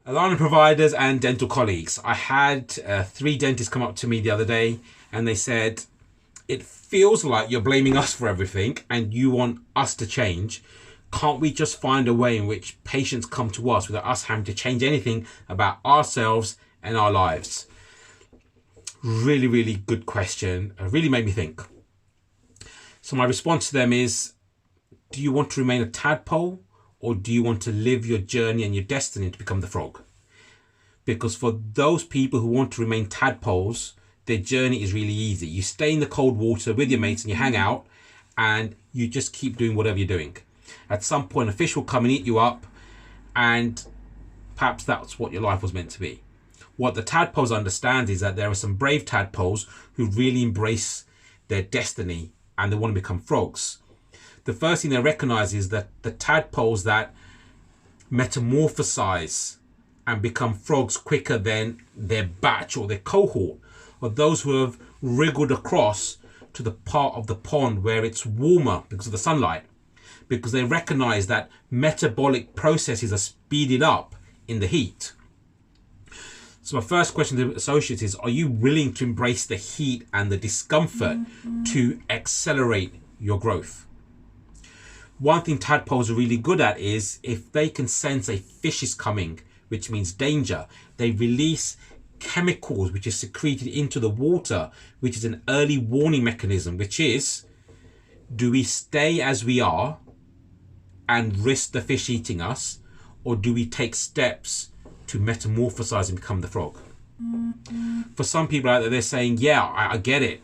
Aligner providers and dental colleagues. I had 3 dentists come up to me the other day and they said, it feels like you're blaming us for everything and you want us to change. Can't we just find a way in which patients come to us without us having to change anything about ourselves and our lives? Really, really good question. It really made me think. So my response to them is, do you want to remain a tadpole? Or do you want to live your journey and your destiny to become the frog? Because for those people who want to remain tadpoles, their journey is really easy. You stay in the cold water with your mates and you hang out and you just keep doing whatever you're doing. At some point, a fish will come and eat you up, and perhaps that's what your life was meant to be. What the tadpoles understand is that there are some brave tadpoles who really embrace their destiny and they want to become frogs. The first thing they recognize is that the tadpoles that metamorphosize and become frogs quicker than their batch or their cohort are those who have wriggled across to the part of the pond where it's warmer because of the sunlight, because they recognize that metabolic processes are speeded up in the heat. So my first question to associates is, are you willing to embrace the heat and the discomfort to accelerate your growth? One thing tadpoles are really good at is if they can sense a fish is coming, which means danger, they release chemicals which is secreted into the water, which is an early warning mechanism, which is, do we stay as we are and risk the fish eating us, or do we take steps to metamorphosize and become the frog? For some people out there, they're saying, yeah, I get it.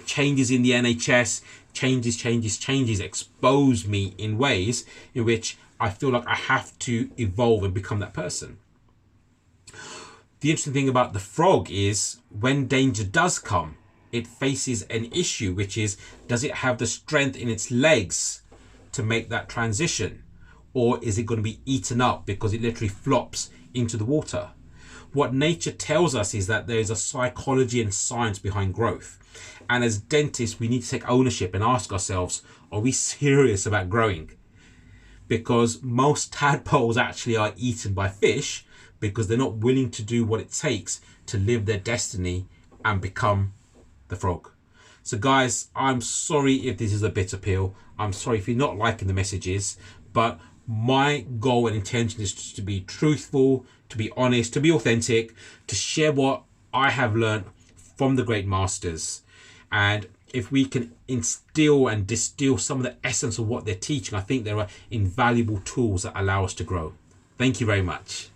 Changes in the NHS, changes expose me in ways in which I feel like I have to evolve and become that person. The interesting thing about the frog is when danger does come, it faces an issue, which is, does it have the strength in its legs to make that transition? Or is it going to be eaten up because it literally flops into the water? What nature tells us is that there is a psychology and science behind growth. And as dentists, we need to take ownership and ask ourselves, are we serious about growing? Because most tadpoles actually are eaten by fish because they're not willing to do what it takes to live their destiny and become the frog. So guys, I'm sorry if this is a bitter pill. I'm sorry if you're not liking the messages, but my goal and intention is to be truthful, to be honest, to be authentic, to share what I have learned from the great masters. And if we can instill and distill some of the essence of what they're teaching, I think there are invaluable tools that allow us to grow. Thank you very much.